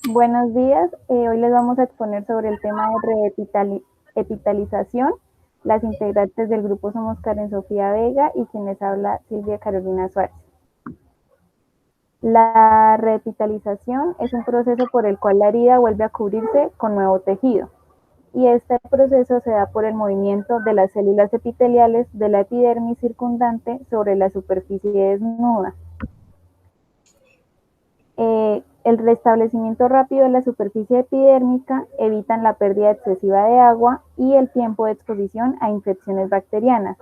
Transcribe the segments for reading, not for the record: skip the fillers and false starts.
Buenos días, hoy les vamos a exponer sobre el tema de repitalización. Las integrantes del grupo somos Karen Sofía Vega y quien les habla Silvia Carolina Suárez. La repitalización es un proceso por el cual la herida vuelve a cubrirse con nuevo tejido, y este proceso se da por el movimiento de las células epiteliales de la epidermis circundante sobre la superficie desnuda. El restablecimiento rápido de la superficie epidérmica evitan la pérdida excesiva de agua y el tiempo de exposición a infecciones bacterianas.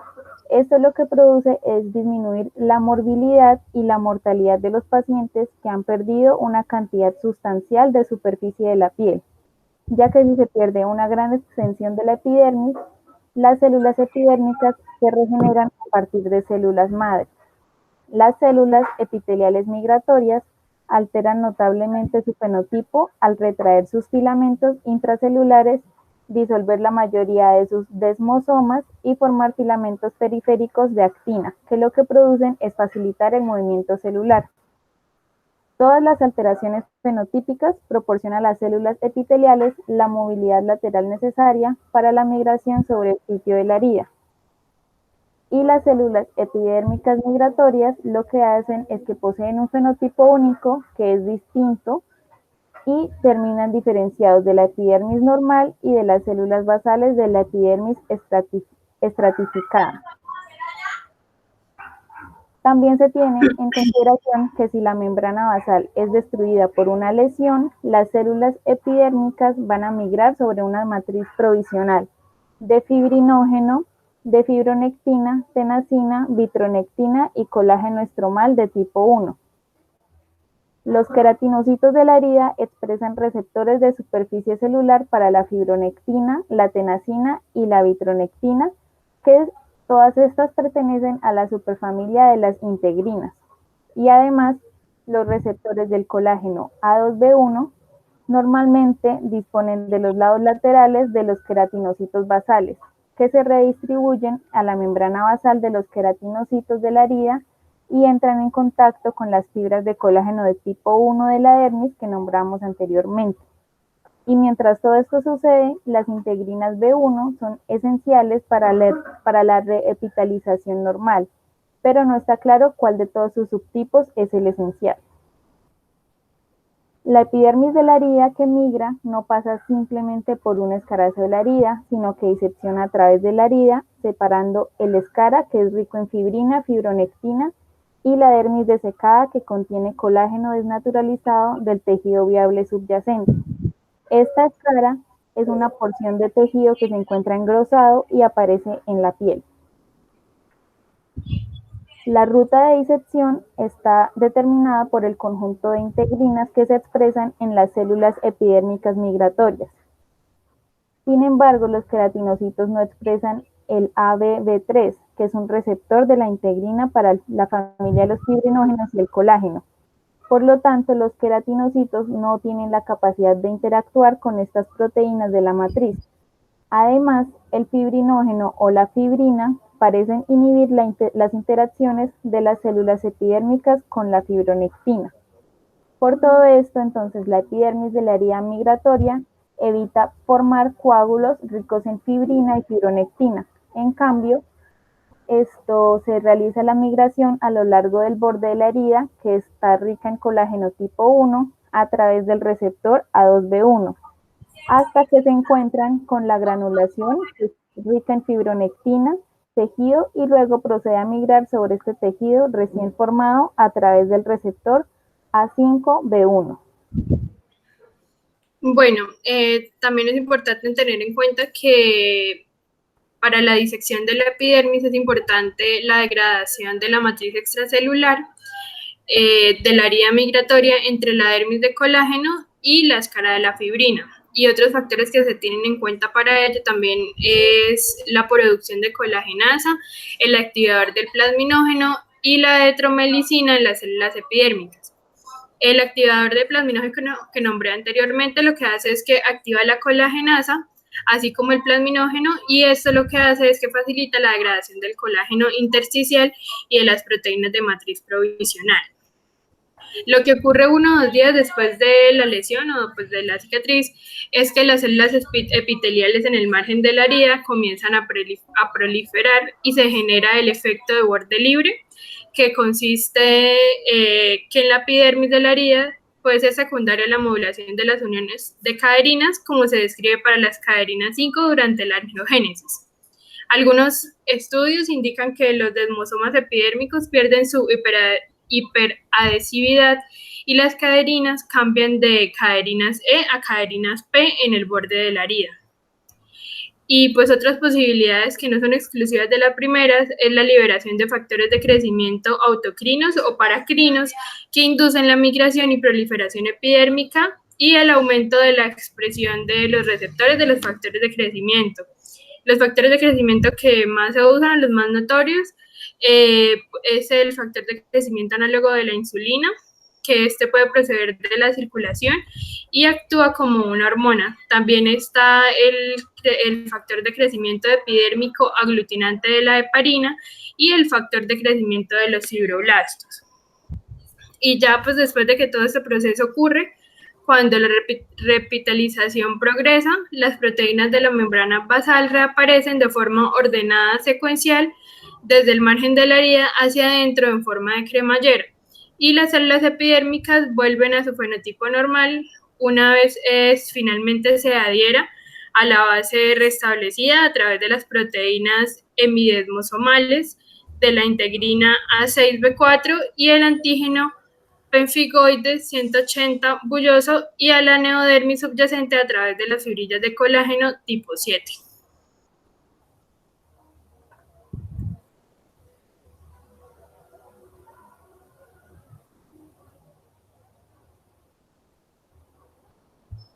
Esto lo que produce es disminuir la morbilidad y la mortalidad de los pacientes que han perdido una cantidad sustancial de superficie de la piel, ya que si se pierde una gran extensión de la epidermis, las células epidérmicas se regeneran a partir de células madre. Las células epiteliales migratorias alteran notablemente su fenotipo al retraer sus filamentos intracelulares, disolver la mayoría de sus desmosomas y formar filamentos periféricos de actina, que lo que producen es facilitar el movimiento celular. Todas las alteraciones fenotípicas proporcionan a las células epiteliales la movilidad lateral necesaria para la migración sobre el sitio de la herida. Y las células epidérmicas migratorias lo que hacen es que poseen un fenotipo único que es distinto y terminan diferenciados de la epidermis normal y de las células basales de la epidermis estratificada. También se tiene en consideración que si la membrana basal es destruida por una lesión, las células epidérmicas van a migrar sobre una matriz provisional de fibrinógeno, de fibronectina, tenasina, vitronectina y colágeno estromal de tipo 1. Los queratinocitos de la herida expresan receptores de superficie celular para la fibronectina, la tenasina y la vitronectina, que todas estas pertenecen a la superfamilia de las integrinas. Y además, los receptores del colágeno A2B1 normalmente disponen de los lados laterales de los queratinocitos basales, que se redistribuyen a la membrana basal de los queratinocitos de la herida y entran en contacto con las fibras de colágeno de tipo 1 de la dermis que nombramos anteriormente. Y mientras todo esto sucede, las integrinas B1 son esenciales para la reepitalización normal, pero no está claro cuál de todos sus subtipos es el esencial. La epidermis de la herida que migra no pasa simplemente por un escarazo de la herida, sino que disecciona a través de la herida, separando el escara, que es rico en fibrina, fibronectina, y la dermis desecada, que contiene colágeno desnaturalizado del tejido viable subyacente. Esta escara es una porción de tejido que se encuentra engrosado y aparece en la piel. La ruta de disección está determinada por el conjunto de integrinas que se expresan en las células epidérmicas migratorias. Sin embargo, los queratinocitos no expresan el ABB3, que es un receptor de la integrina para la familia de los fibrinógenos y el colágeno. Por lo tanto, los queratinocitos no tienen la capacidad de interactuar con estas proteínas de la matriz. Además, el fibrinógeno o la fibrina parecen inhibir las interacciones de las células epidérmicas con la fibronectina. Por todo esto, entonces, la epidermis de la herida migratoria evita formar coágulos ricos en fibrina y fibronectina. En cambio, esto se realiza la migración a lo largo del borde de la herida, que está rica en colágeno tipo 1, a través del receptor A2B1, hasta que se encuentran con la granulación, que es rica en fibronectina, tejido, y luego procede a migrar sobre este tejido recién formado a través del receptor A5B1. Bueno, también es importante tener en cuenta que para la disección de la epidermis es importante la degradación de la matriz extracelular de la herida migratoria entre la dermis de colágeno y la escara de la fibrina. Y otros factores que se tienen en cuenta para ello también es la producción de colagenasa, el activador del plasminógeno y la detromelicina en las células epidérmicas. El activador de plasminógeno que nombré anteriormente lo que hace es que activa la colagenasa, así como el plasminógeno, y esto lo que hace es que facilita la degradación del colágeno intersticial y de las proteínas de matriz provisional. Lo que ocurre 1 o 2 días después de la lesión o pues, de la cicatriz es que las células epiteliales en el margen de la herida comienzan a proliferar y se genera el efecto de borde libre, que consiste que en la epidermis de la herida puede ser secundaria a la modulación de las uniones de caderinas, como se describe para las caderinas 5 durante la angiogénesis. Algunos estudios indican que los desmosomas epidérmicos pierden su hiperadhesividad y las caderinas cambian de caderinas E a caderinas P en el borde de la herida. Y pues otras posibilidades que no son exclusivas de la primera es la liberación de factores de crecimiento autocrinos o paracrinos que inducen la migración y proliferación epidérmica y el aumento de la expresión de los receptores de los factores de crecimiento. Los factores de crecimiento que más se usan, los más notorios, es el factor de crecimiento análogo de la insulina, que este puede proceder de la circulación y actúa como una hormona. También está el factor de crecimiento epidérmico aglutinante de la heparina y el factor de crecimiento de los fibroblastos. Y ya pues después de que todo este proceso ocurre, cuando la repitalización progresa, las proteínas de la membrana basal reaparecen de forma ordenada secuencial desde el margen de la herida hacia adentro en forma de cremallera. Y las células epidérmicas vuelven a su fenotipo normal una vez finalmente se adhiera a la base restablecida a través de las proteínas hemidesmosomales de la integrina A6B4 y el antígeno pemfigoide 180 bulloso y a la neodermis subyacente a través de las fibrillas de colágeno tipo 7.